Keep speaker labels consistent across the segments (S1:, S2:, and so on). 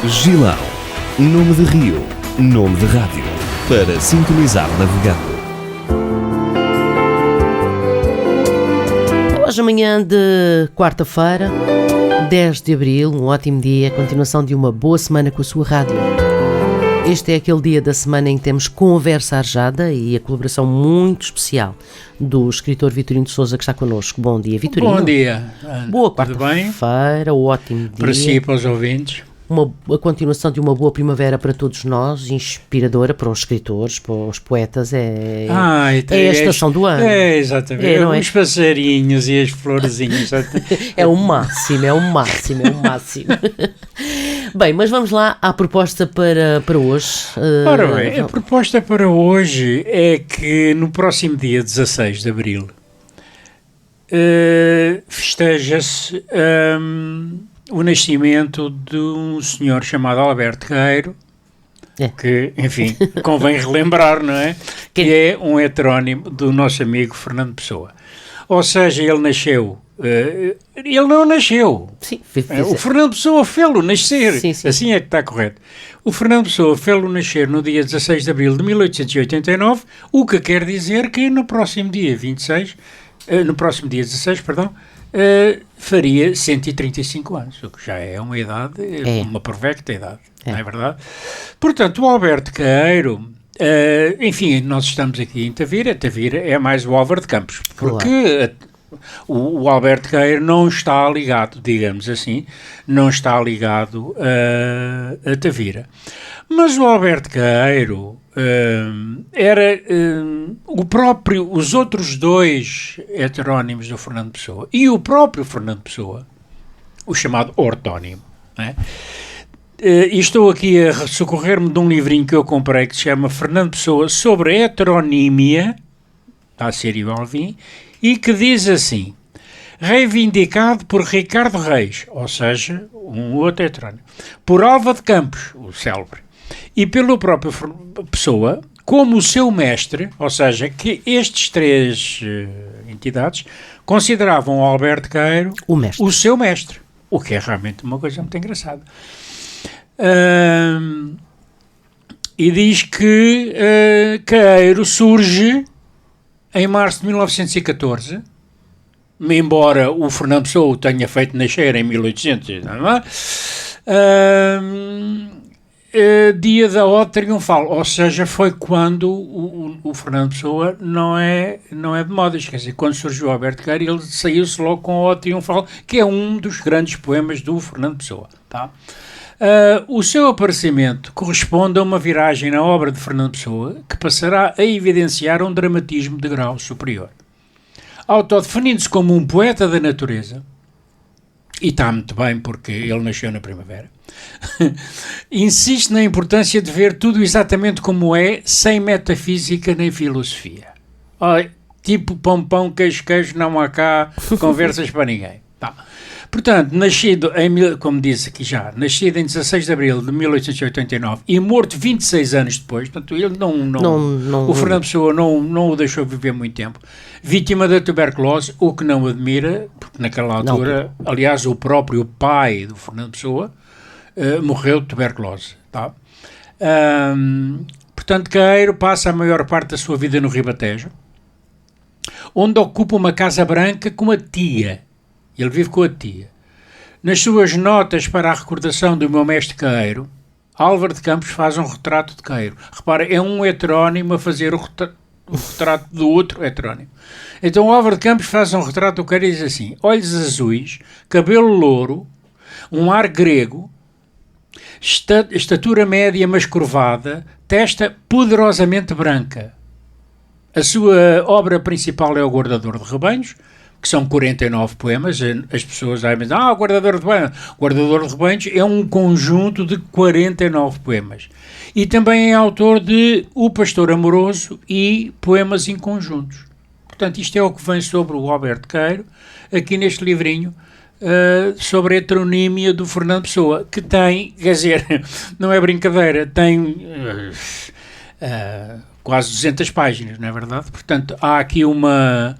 S1: Gilão, nome de rio, nome de rádio, para sintonizar navegando.
S2: Hoje amanhã de quarta-feira, 10 de abril, um ótimo dia, continuação de uma boa semana com a sua rádio. Este é aquele dia da semana em que temos Conversa Arejada e a colaboração muito especial do escritor Vitorino de Sousa, que está connosco. Bom dia, Vitorino.
S3: Bom dia.
S2: Boa
S3: Tudo bem?
S2: quarta-feira, ótimo dia.
S3: Para si e para os ouvintes.
S2: A continuação de uma boa primavera para todos nós, inspiradora para os escritores, para os poetas, é a estação do ano.
S3: É, exatamente.
S2: Não é?
S3: Os passarinhos e as florzinhas.
S2: É o máximo. Bem, mas vamos lá à proposta para hoje.
S3: Ora bem, a proposta para hoje é que no próximo dia 16 de abril festeja-se o nascimento de um senhor chamado Alberto Queiro, que, enfim, convém relembrar, não é? Que é um heterónimo do nosso amigo Fernando Pessoa. Ou seja, ele nasceu... ele não nasceu.
S2: Sim,
S3: o Fernando Pessoa fê-lo nascer.
S2: Sim.
S3: Assim é que está correto. O Fernando Pessoa fê-lo nascer no dia 16 de abril de 1889, o que quer dizer que no próximo dia 16, faria 135 anos, o que já é uma idade, uma provecta idade, não é verdade? Portanto, o Alberto Queiro, enfim, nós estamos aqui em Tavira é mais o Álvaro de Campos, porque o Alberto Queiro não está ligado, digamos assim, a Tavira. Mas o Alberto Queiro era os outros dois heterónimos do Fernando Pessoa e o próprio Fernando Pessoa, o chamado ortónimo, não é? E estou aqui a socorrer-me de um livrinho que eu comprei que se chama Fernando Pessoa sobre heteronímia, está a ser Ivalvim, e que diz assim: reivindicado por Ricardo Reis, ou seja, um outro heterónimo, por Alva de Campos, o célebre, e pelo próprio Pessoa, como o seu mestre, ou seja, que estes três entidades consideravam o Alberto Queiro o seu mestre, o que é realmente uma coisa muito engraçada. E diz que Queiro surge em março de 1914, embora o Fernando Pessoa o tenha feito nascer em 1800, não é? Dia da Ode Triunfal, ou seja, foi quando o Fernando Pessoa não é de modas, quer dizer, quando surgiu o Alberto Queiro, ele saiu-se logo com a Ode Triunfal, que é um dos grandes poemas do Fernando Pessoa, tá? O seu aparecimento corresponde a uma viragem na obra de Fernando Pessoa que passará a evidenciar um dramatismo de grau superior. Autodefinindo-se como um poeta da natureza, e está muito bem porque ele nasceu na primavera, insiste na importância de ver tudo exatamente como é, sem metafísica nem filosofia. Tipo pão, queijo, não há cá conversas para ninguém. Tá. Portanto, nascido em 16 de abril de 1889 e morto 26 anos depois, portanto, ele o Fernando Pessoa não o deixou viver muito tempo, vítima da tuberculose, o que não admira, porque naquela altura, aliás, o próprio pai do Fernando Pessoa morreu de tuberculose. Tá? Portanto, Queiro passa a maior parte da sua vida no Ribatejo, onde ocupa uma casa branca com a tia. Ele vive com a tia. Nas suas notas para a recordação do meu mestre Queiro, Álvaro de Campos faz um retrato de Queiro. Repara, é um heterónimo a fazer o retrato do outro heterónimo. Então o Álvaro de Campos faz um retrato do Queiro e diz assim: olhos azuis, cabelo louro, um ar grego, estatura média mas curvada, testa poderosamente branca. A sua obra principal é o Guardador de Rebanhos, que são 49 poemas. As pessoas dizem, Guardador de Rebanhos. Guardador de Rebanhos é um conjunto de 49 poemas. E também é autor de O Pastor Amoroso e poemas em conjuntos. Portanto, isto é o que vem sobre o Alberto Queiro, aqui neste livrinho, sobre a heteronímia do Fernando Pessoa, que tem, quer dizer, não é brincadeira, tem quase 200 páginas, não é verdade? Portanto, há aqui uma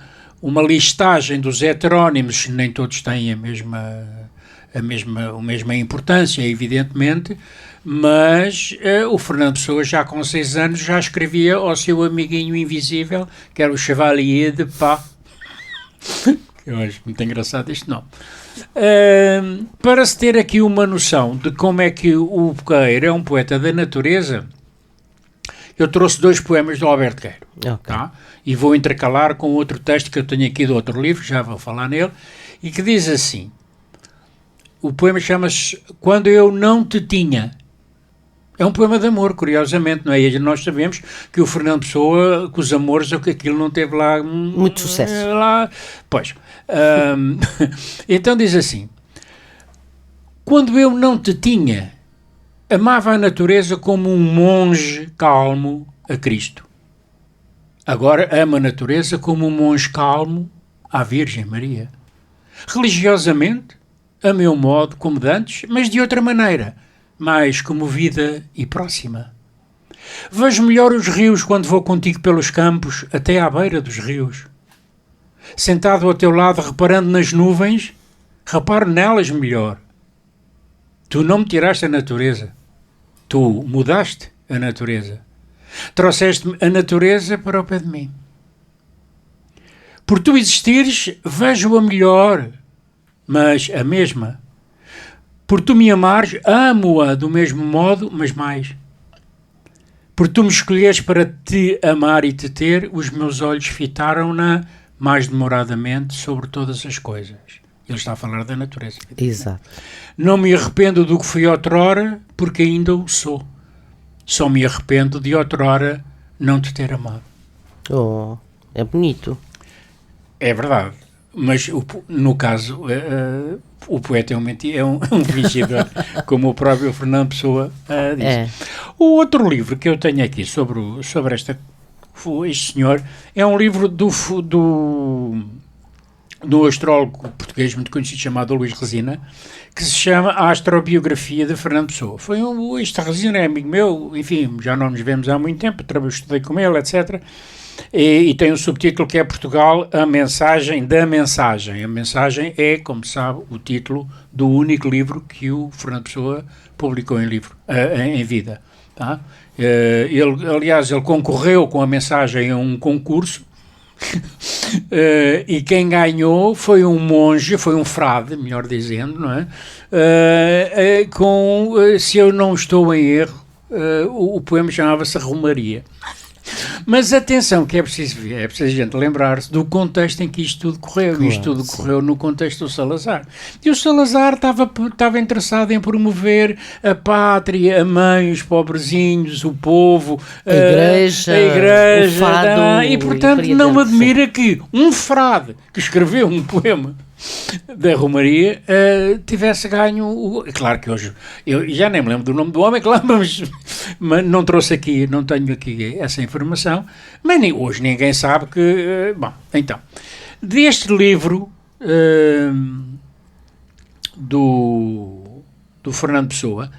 S3: listagem dos heterónimos, nem todos têm a a mesma importância, evidentemente, mas o Fernando Pessoa, já com 6 anos, já escrevia ao seu amiguinho invisível, que era o Chevalier de Pas. Eu acho muito engraçado este nome. Para se ter aqui uma noção de como é que o Queiro é um poeta da natureza, eu trouxe 2 poemas do Alberto Queiro.
S2: Ok.
S3: Tá? E vou intercalar com outro texto que eu tenho aqui de outro livro, já vou falar nele, e que diz assim, o poema chama-se Quando Eu Não Te Tinha. É um poema de amor, curiosamente, não é? E nós sabemos que o Fernando Pessoa, com os amores, que aquilo não teve lá...
S2: Muito sucesso.
S3: Pois. Então diz assim, quando eu não te tinha, amava a natureza como um monge calmo a Cristo. Agora amo a natureza como um monge calmo à Virgem Maria. Religiosamente, a meu modo, como de antes, mas de outra maneira, mais comovida e próxima. Vejo melhor os rios quando vou contigo pelos campos, até à beira dos rios. Sentado ao teu lado, reparando nas nuvens, reparo nelas melhor. Tu não me tiraste a natureza. Tu mudaste a natureza. Trouxeste-me a natureza para o pé de mim. Por tu existires, vejo-a melhor, mas a mesma. Por tu me amares, amo-a do mesmo modo, mas mais. Por tu me escolheres para te amar e te ter, os meus olhos fitaram-na mais demoradamente sobre todas as coisas. Ele está a falar da natureza.
S2: Exato.
S3: Não me arrependo do que fui outrora, porque ainda o sou. Só me arrependo de outrora não te ter amado.
S2: Oh, é bonito.
S3: É verdade. Mas, no caso, o poeta é um fingidor, como o próprio Fernando Pessoa diz.
S2: É.
S3: O outro livro que eu tenho aqui sobre este senhor é um livro do astrólogo português muito conhecido chamado Luís Resina, que se chama A Astrobiografia de Fernando Pessoa. Este Resina é amigo meu, enfim, já não nos vemos há muito tempo, estudei com ele, etc., e tem um subtítulo que é Portugal, a mensagem da mensagem. A mensagem é, como sabe, o título do único livro que o Fernando Pessoa publicou em vida. Tá? Ele concorreu com a mensagem a um concurso e quem ganhou foi um monge, foi um frade, melhor dizendo, não é? Se eu não estou em erro, o poema chamava-se Romaria. Mas atenção, que é preciso a gente lembrar-se do contexto em que isto tudo correu. Claro, isto tudo correu no contexto do Salazar. E o Salazar estava interessado em promover a pátria, a mãe, os pobrezinhos, o povo, a igreja, o fado, e portanto não me admira que um frade que escreveu um poema da Romaria tivesse ganho claro que hoje eu já nem me lembro do nome do homem, claro, mas não trouxe aqui, não tenho aqui essa informação, mas hoje ninguém sabe que bom, então deste livro do Fernando Pessoa,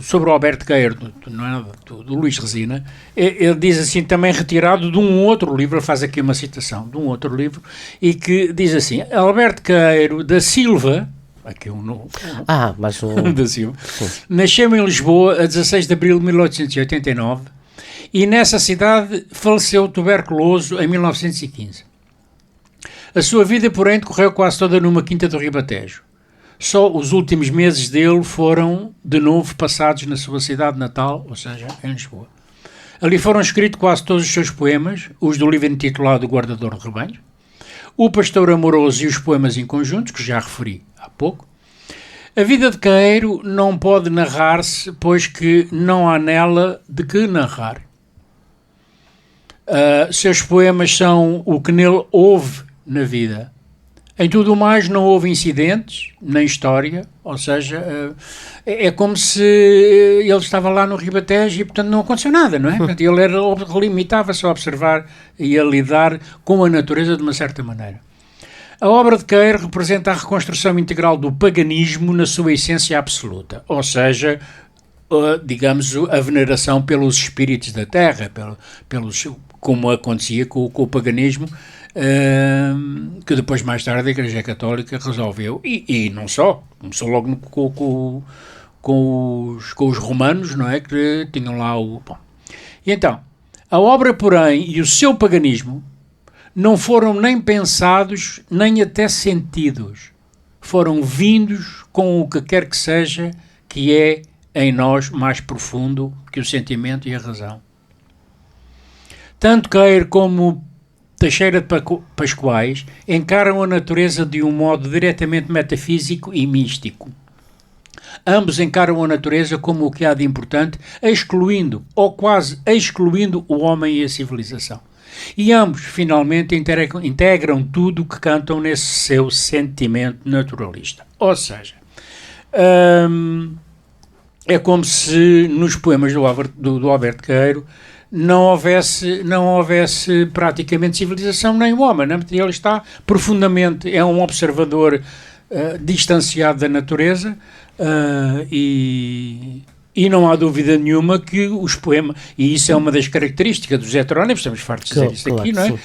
S3: sobre o Alberto Queiro, do Luís Resina, ele diz assim, também retirado de um outro livro, ele faz aqui uma citação de um outro livro, e que diz assim, Alberto Queiro da Silva, aqui da Silva, nasceu em Lisboa a 16 de abril de 1889 e nessa cidade faleceu tuberculoso em 1915. A sua vida, porém, decorreu quase toda numa quinta do Ribatejo. Só os últimos meses dele foram, de novo, passados na sua cidade natal, ou seja, em Lisboa. Ali foram escritos quase todos os seus poemas, os do livro intitulado O Guardador de Rebanhos, O Pastor Amoroso e os poemas em conjuntos, que já referi há pouco. A vida de Queiro não pode narrar-se, pois que não há nela de que narrar. Seus poemas são o que nele houve na vida. Em tudo o mais não houve incidentes, nem história, ou seja, é como se ele estava lá no Ribatejo e, portanto, não aconteceu nada, não é? Portanto, ele limitava-se a observar e a lidar com a natureza de uma certa maneira. A obra de Queiro representa a reconstrução integral do paganismo na sua essência absoluta, ou seja, digamos, a veneração pelos espíritos da terra, como acontecia com o paganismo que depois, mais tarde, a Igreja Católica resolveu, e não só, começou logo com os romanos, não é, que tinham lá o... Bom. E então, a obra, porém, e o seu paganismo não foram nem pensados, nem até sentidos. Foram vindos com o que quer que seja, que é em nós mais profundo que o sentimento e a razão. Tanto Queiro como Teixeira de Pascoais encaram a natureza de um modo diretamente metafísico e místico. Ambos encaram a natureza como o que há de importante, excluindo, ou quase excluindo, o homem e a civilização. E ambos, finalmente, integram tudo o que cantam nesse seu sentimento naturalista. Ou seja, é como se nos poemas do Alberto Queiro não houvesse praticamente civilização nem o homem, né? Ele está profundamente, é um observador distanciado da natureza, e não há dúvida nenhuma que os poemas, e isso é uma das características dos heterónimos, estamos fartos de dizer isso aqui, não é?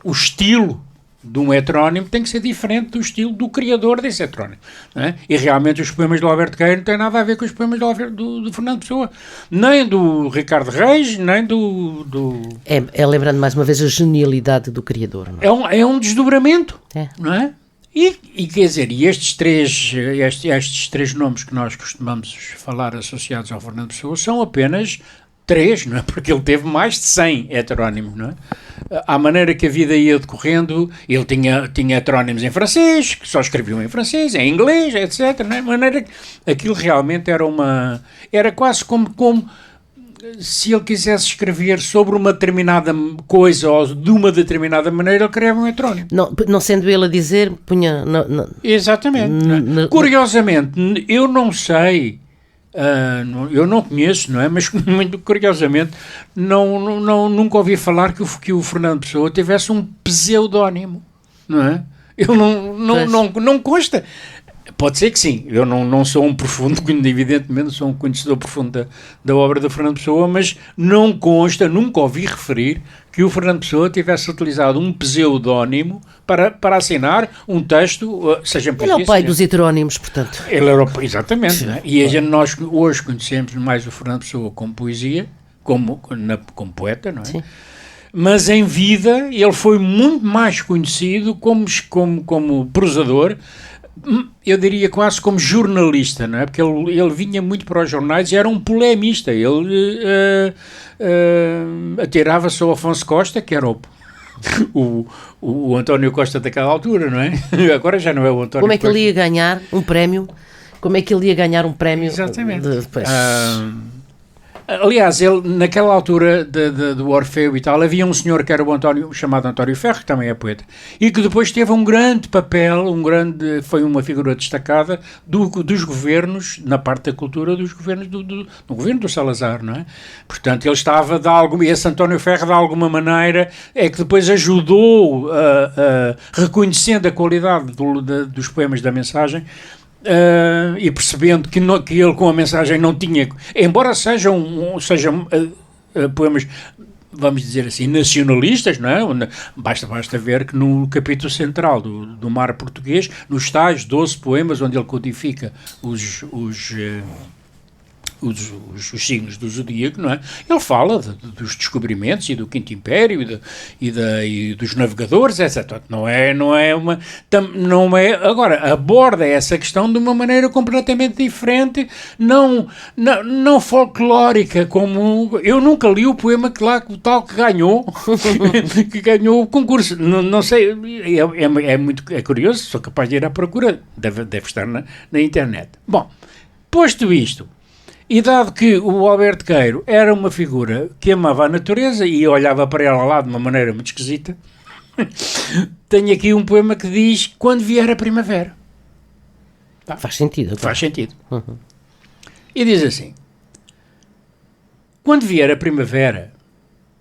S3: O estilo de um heterónimo tem que ser diferente do estilo do criador desse heterónimo, não é? E realmente os poemas do Alberto Queiro não têm nada a ver com os poemas do Fernando Pessoa, nem do Ricardo Reis, nem do...
S2: É lembrando mais uma vez a genialidade do criador, não é?
S3: É um desdobramento, não é? E quer dizer, e estes três nomes que nós costumamos falar associados ao Fernando Pessoa são apenas 3, não é? Porque ele teve mais de 100 heterónimos, não é? À maneira que a vida ia decorrendo, ele tinha heterónimos em francês, que só escreviam em francês, em inglês, etc. Não é? De maneira que aquilo realmente era quase como se ele quisesse escrever sobre uma determinada coisa ou de uma determinada maneira, ele criava um heterónimo.
S2: Não sendo ele a dizer, punha...
S3: Exatamente. Curiosamente, eu não sei, eu não conheço, não é? Mas muito curiosamente, nunca ouvi falar que o Fernando Pessoa tivesse um pseudónimo, não é? Eu não consta. Pode ser que sim, eu não sou um profundo, evidentemente sou um conhecedor profundo da obra do Fernando Pessoa, mas não consta, nunca ouvi referir que o Fernando Pessoa tivesse utilizado um pseudónimo para assinar um texto, seja em poesia.
S2: Ele é o pai dos heterónimos, portanto.
S3: Ele era exatamente, né? E nós hoje conhecemos mais o Fernando Pessoa como poesia, como poeta, não é? Sim. Mas em vida ele foi muito mais conhecido como prosador, eu diria quase como jornalista, não é? Porque ele vinha muito para os jornais e era um polemista. Ele atirava-se ao Afonso Costa, que era o António Costa daquela altura, não é? Agora já não é o António Costa.
S2: Como é que ele ia ganhar um prémio?
S3: Exatamente. Aliás, ele, naquela altura do Orfeu e tal, havia um senhor que era chamado António Ferro, que também é poeta, e que depois teve um grande papel, foi uma figura destacada dos governos, na parte da cultura, dos governos do governo do Salazar, não é? Portanto, ele estava, esse António Ferro, de alguma maneira, é que depois ajudou, reconhecendo a qualidade dos poemas da mensagem, e percebendo que ele com a mensagem não tinha, embora sejam poemas, vamos dizer assim, nacionalistas, não é? Basta ver que no capítulo central do Mar Português, nos tais 12 poemas onde ele codifica os signos do zodíaco, não é? Ele fala dos descobrimentos e do Quinto Império e dos navegadores, etc. Não é agora, aborda essa questão de uma maneira completamente diferente, não folclórica, como eu nunca li o poema que ganhou que ganhou o concurso, não sei, é curioso, sou capaz de ir à procura, deve estar na internet. Bom, posto isto, e dado que o Alberto Queiro era uma figura que amava a natureza e olhava para ela lá de uma maneira muito esquisita, tenho aqui um poema que diz: quando vier a primavera.
S2: Faz sentido.
S3: Faz sentido. Uhum. E diz assim: quando vier a primavera,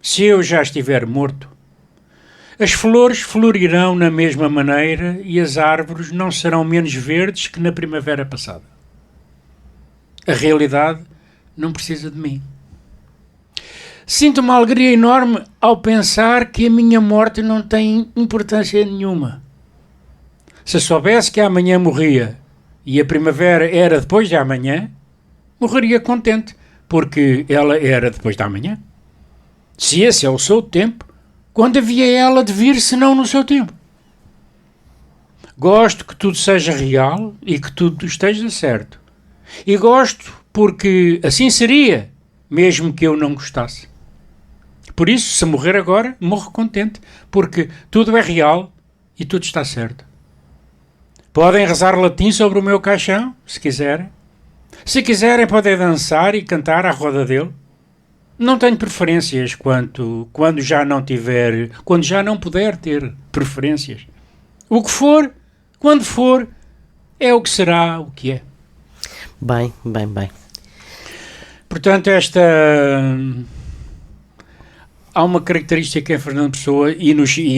S3: se eu já estiver morto, as flores florirão na mesma maneira e as árvores não serão menos verdes que na primavera passada. A realidade não precisa de mim. Sinto uma alegria enorme ao pensar que a minha morte não tem importância nenhuma. Se soubesse que amanhã morria e a primavera era depois de amanhã, morreria contente, porque ela era depois de amanhã. Se esse é o seu tempo, quando havia ela de vir, senão no seu tempo? Gosto que tudo seja real e que tudo esteja certo. E gosto porque assim seria, mesmo que eu não gostasse. Por isso, se morrer agora, morro contente, porque tudo é real e tudo está certo. Podem rezar latim sobre o meu caixão, se quiserem. Se quiserem, podem dançar e cantar à roda dele. Não tenho preferências quando já não puder ter preferências. O que for, quando for, é o que será, o que é.
S2: Bem.
S3: Portanto, há uma característica em Fernando Pessoa e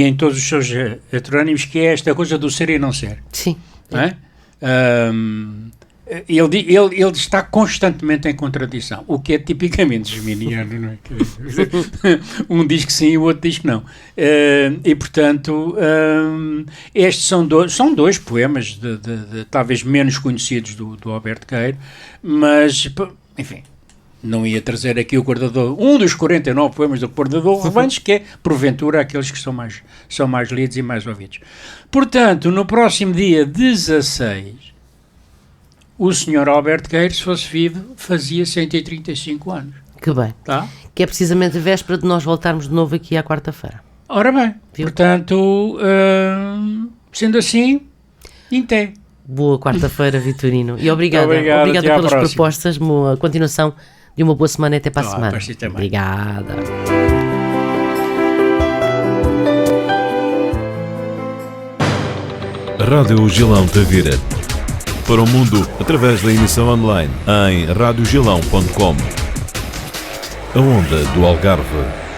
S3: em todos os seus heterónimos, que é esta coisa do ser e não ser.
S2: Sim.
S3: Não é? Ele está constantemente em contradição, o que é tipicamente geminiano, não é? Um diz que sim e o outro diz que não. E, portanto, estes são dois poemas talvez menos conhecidos do Alberto Queiro, mas, enfim, não ia trazer aqui o Guardador, um dos 49 poemas do Guardador Rebanhos, que é, porventura, aqueles que são mais lidos e mais ouvidos. Portanto, no próximo dia 16... o Sr. Alberto Queiro, se fosse vivo, fazia 135 anos.
S2: Que bem.
S3: Tá?
S2: Que é precisamente a véspera de nós voltarmos de novo aqui à quarta-feira.
S3: Ora bem,
S2: Viu?
S3: portanto, sendo assim, até.
S2: Boa quarta-feira, Vitorino. E obrigada
S3: Obrigado, até à
S2: pelas
S3: próxima.
S2: propostas. Boa continuação de uma boa semana até para a
S3: Tá,
S2: semana.
S3: para si também.
S2: Obrigada.
S4: Rádio Gilão Tavira. Para o mundo, através da emissão online em radiogilão.com. A onda do Algarve.